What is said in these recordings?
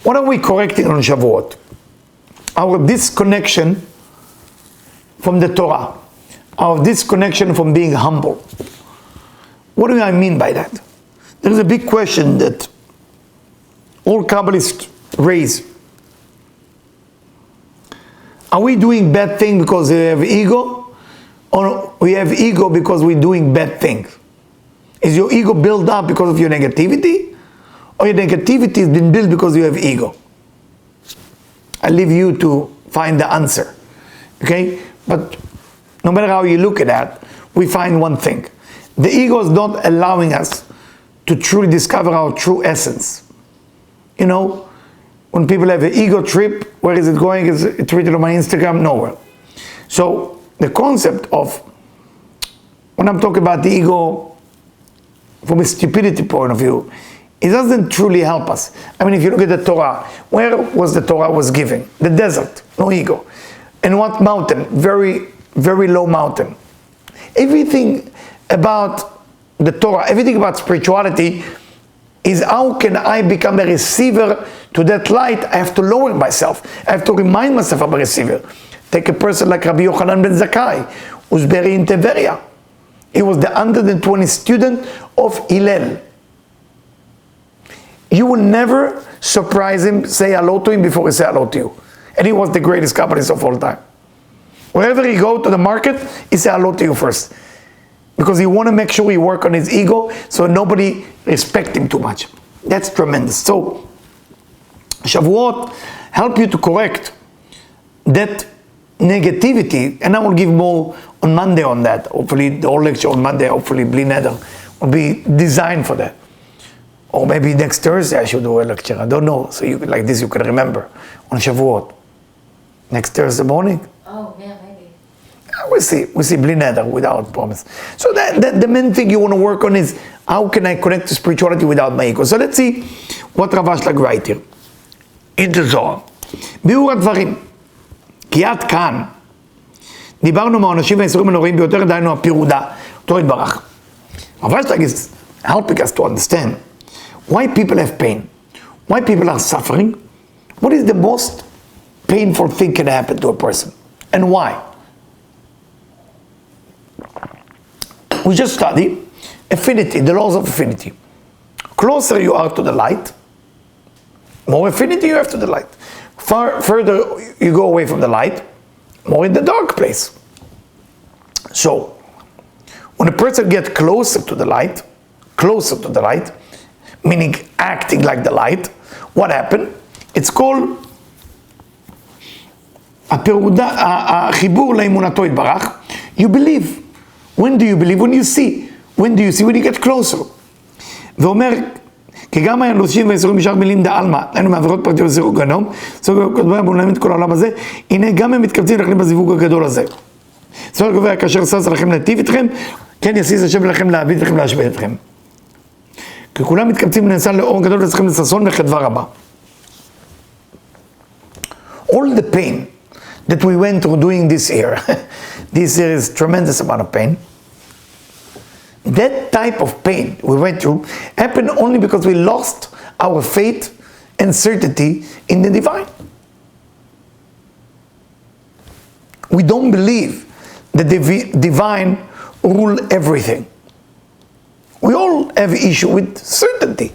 What are we correcting on Shavuot? Our disconnection from the Torah, our disconnection from being humble. What do I mean by that? There is a big question that all Kabbalists raise. Are we doing bad things because we have ego? Or we have ego because we're doing bad things? Is your ego built up because of your negativity? Or your negativity has been built because you have ego? I leave you to find the answer. Okay? But no matter how you look at that, we find one thing. The ego is not allowing us to truly discover our true essence. You know, when people have an ego trip, where is it going? Is it tweeted on my Instagram? Nowhere. So the concept of, when I'm talking about the ego from a stupidity point of view, it doesn't truly help us. I mean, if you look at the Torah, where was the Torah was given? The desert, no ego. And what mountain? Very, very low mountain. Everything about the Torah, everything about spirituality is how can I become a receiver to that light? I have to lower myself. I have to remind myself I'm a receiver. Take a person like Rabbi Yochanan ben Zakkai, who's buried in Tiberia. He was the 120 student of Hillel. You will never surprise him, say hello to him before he say hello to you. And he was the greatest Kabbalist of all time. Wherever he go to the market, he say hello to you first. Because he want to make sure he work on his ego so nobody respect him too much. That's tremendous. So, Shavuot help you to correct that negativity, and I will give more on Monday on that. Hopefully, the whole lecture on Monday, hopefully, Bli Neder, will be designed for that. Or maybe next Thursday I should do a lecture. I don't know. So you like this, you can remember on Shavuot. Next Thursday morning. Oh, yeah, maybe. We see Bli Neder without promise. So that the main thing you want to work on is how can I connect to spirituality without my ego. So let's see what Rav Ashlag write here. In the Zohar. ביאור הדברים. כי עד כאן דיברנו מהעונשים והאיסורים הנוראים ביותר, דהיינו הפירודה, אותו יתברך. Rav Ashlag is helping us to understand why people have pain, why people are suffering, what is the most painful thing can happen to a person, and why. We just study affinity, the laws of affinity. Closer you are to the light, more affinity you have to the light. Further you go away from the light, more in the dark place. So, when a person gets closer to the light, meaning acting like the light, what happened? It's called החיבור לאמונתו יתברך. You believe. When do you believe? When you see. When do you see? When you get closer. ואומר, כי גם האנושים והאיסורים בשאר מילים דעלמא, היינו מעבירות פרטיות לזיווג גיהנום, זוג קודמי הבונאים את כל העולם הזה, הנה גם הם מתכווצים לכם בזיווג הגדול הזה. זוהר קובע, כאשר שש לכם להיטיב איתכם, כן יסיס השם לכם להביא אתכם להשווה אתכם. כי כולם מתכווצים ונעשה לאור גדול וצריכים לששון וחדווה רבה. All the pain that we went through doing this year, this year is tremendous amount of pain. That type of pain we went through happened only because we lost our faith and certainty in the divine. We don't believe that the divine rule everything. We all have issue with certainty.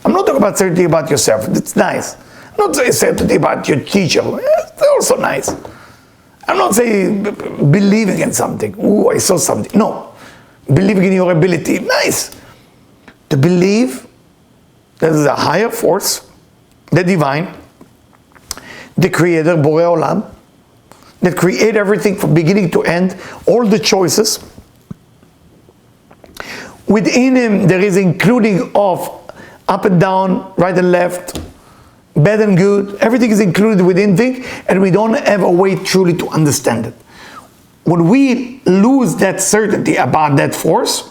I'm not talking about certainty about yourself. That's nice. I'm not saying certainty about your teacher. It's also nice. I'm not saying believing in something. Ooh, I saw something. No. Believing in your ability. Nice. To believe there is a higher force, the divine, the creator, Borei Olam, that create everything from beginning to end, all the choices. Within him there is including of up and down, right and left, bad and good. Everything is included within thing, and we don't have a way truly to understand it. When we lose that certainty about that force,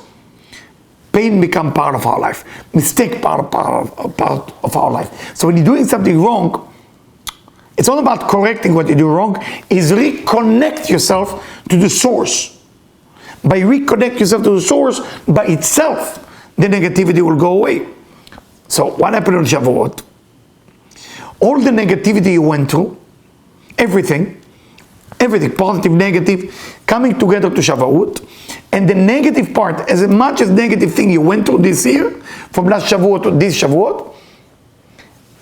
pain becomes part of our life. Mistake part of our life. So when you're doing something wrong, it's all about correcting what you do wrong, is reconnect yourself to the source. By reconnect yourself to the source, by itself, the negativity will go away. So what happened on Shavuot? all the negativity you went through, everything, positive, negative, coming together to Shavuot, and the negative part, as much as negative thing you went through this year, from last Shavuot to this Shavuot,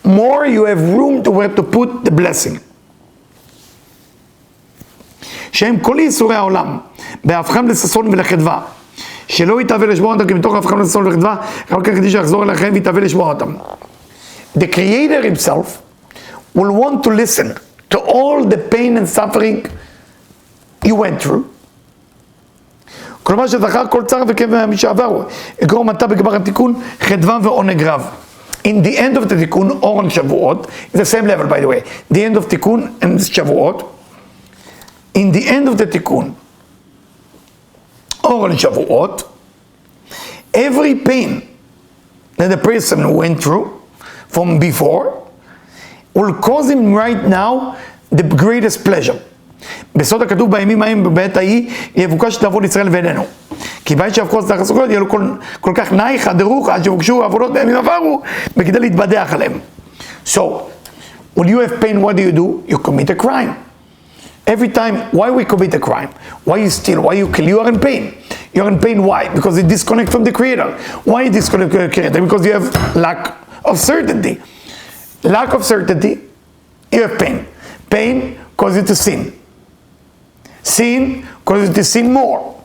more you have room to where to put the blessing. שהם כל ייסורי העולם, בהפכם לששון ולחדווה, שלא יתאווה לשמוע אותם, כי מתוך ההפכם לששון ולחדווה, רק כדי שיחזור אליכם ויתאווה לשמוע אותם. The Creator himself will want to listen to all the pain and suffering you went through. כלומר שזכר כל צער וכאב מי שעברו, יגרום אתה בגמר התיקון חדווה ועונג רב. In the end of the Tikkun or on Shavuot, it's the same level by the way, the end of Tikkun and Shavuot, in the end of the Tikkun or on Shavuot, every pain that the person went through from before will cause him right now the greatest pleasure. בסוד הכתוב בימים ההם בעת ההיא יבוקש לעבוד ישראל ואיננו. כי בעת שיבקוש תחת סוכות יהיו כל כך נייך הדרוך עד שיבוקשו עבודות בימים עברו וכדי להתבדח עליהם. So, when you have pain, what do? You commit a crime. Every time, why we commit a crime? Why you steal? Why you kill? You are in pain. You are in pain, why? Because you disconnect from the Creator. Why you disconnect from the Creator? Because you have lack of certainty. Lack of certainty, you have pain. Pain causes you to sin. Sin causes you to sin more.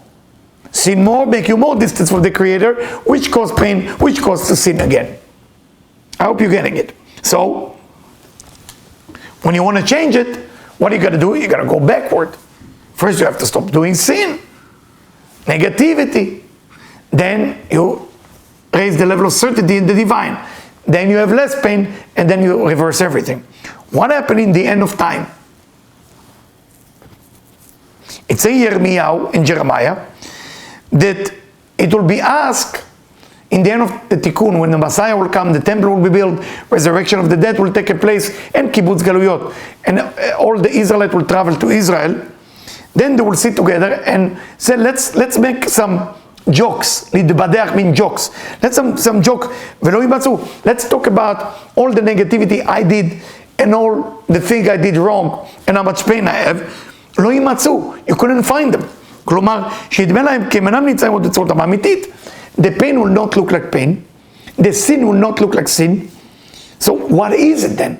Sin more make you more distant from the Creator, which cause pain, which causes to sin again. I hope you're getting it. So, when you want to change it, what are you got to do? You got to go backward. First you have to stop doing sin, negativity. Then you raise the level of certainty in the divine. Then you have less pain, and then you reverse everything. What happened in the end of time? It's in Yirmiyahu, in Jeremiah, that it will be asked in the end of the Tikkun, when the Messiah will come, the temple will be built, resurrection of the dead will take place, and Kibbutz Galuyot, and all the Israelites will travel to Israel. Then they will sit together and say, let's make some jokes. Lidbadeach means jokes. Let's some joke. Let's talk about all the negativity I did and all the things I did wrong and how much pain I have. לא יימצאו. You couldn't find them. כלומר, שידמה להם כי הם אינם נמצאים עוד בצורתם האמיתית. The pain will not look like pain. The sin will not look like sin. So what is it then?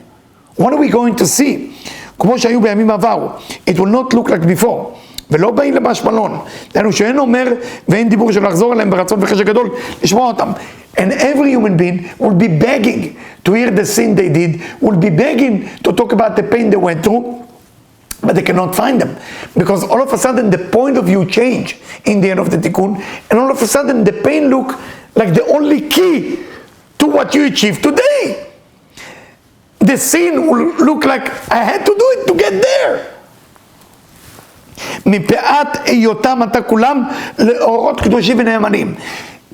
What are we going to see? כמו שהיו בימים עברו. It will not look like before. ולא באים לבשמלון. דהיינו שאין אומר ואין דיבור של לחזור אליהם ברצון וחשק גדול לשמוע אותם. And every human being will be begging to hear the sin they did, will be begging to talk about the pain they went through, but they cannot find them. Because all of a sudden the point of view change in the end of the Tikkun, and all of a sudden the pain look like the only key to what you achieve today. The sin will look like I had to do it to get there. מפאת היותם אתה כולם לאורות קדושים ונאמנים.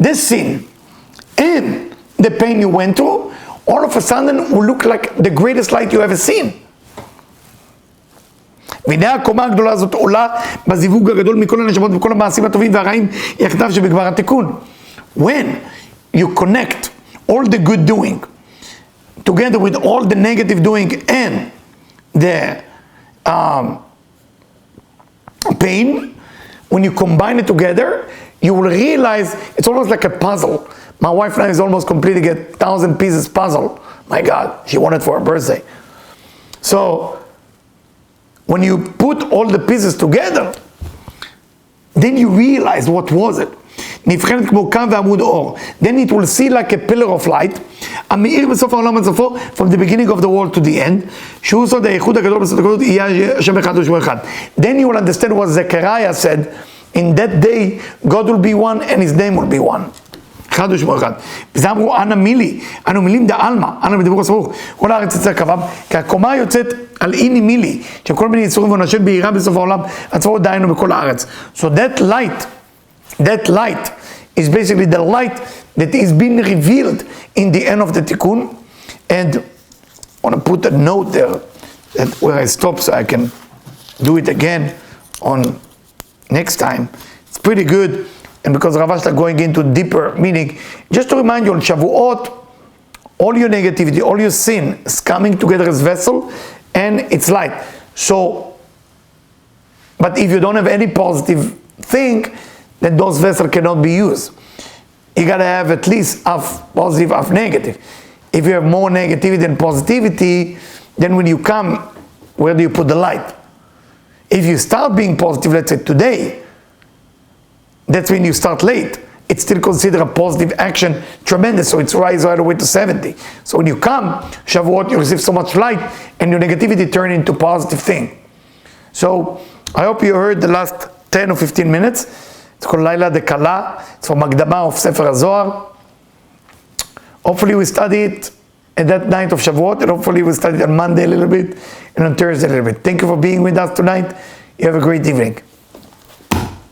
This sin and the pain you went through, all of a sudden will look like the greatest light you ever seen. והנה הקומה הגדולה הזאת עולה בזיווג הגדול מכל הנשמות וכל המעשים הטובים והרעים יחדיו שבגמר התיקון. When you connect all the good doing together with all the negative doing and the pain, when you combine it together, you will realize it's almost like a puzzle. My wife now is almost completing a 1,000 pieces puzzle. My God, she wanted for her birthday. So when you put all the pieces together, then you realize what was it. נבחנת כמו קו ועמוד אור. Then it will see like a pillar of light, המאיר בסוף העולם עד סופו, from the beginning of the world to the end, שהוא סוד הייחוד הגדול בסוד הגדול, יהיה השם אחד ושמו אחד. Then you will understand what Zechariah said, in that day God will be one and his name will be one. אחד ושמו אחד. וזה אמרו, אנא מילי, אנו מילים דעלמא, אנא בדיבור הסמוך, כל הארץ יצא קרבם, כי הקומה יוצאת על איני מילי, שכל מיני יצורים ונשל בעירה בסוף העולם, הצבאות דיינו בכל הארץ. So that light is basically the light that is being revealed in the end of the Tikkun. And I want to put a note there that where I stop so I can do it again on next time. It's pretty good. And because Rav Ashla going into deeper meaning, just to remind you on Shavuot, all your negativity, all your sin is coming together as vessel, and it's light. So, but if you don't have any positive thing, then those vessels cannot be used. You gotta have at least half positive, half negative. If you have more negativity than positivity, then when you come, where do you put the light? If you start being positive, let's say today, that's when you start late. It's still considered a positive action, tremendous, so it's rise right away to 70. So when you come, Shavuot, you receive so much light, and your negativity turn into positive thing. So I hope you heard the last 10 or 15 minutes. It's called Laila de Kala. It's from Magdama of Sefer HaZohar. Hopefully we study it at that night of Shavuot, and hopefully we study it on Monday a little bit, and on Thursday a little bit. Thank you for being with us tonight. You have a great evening.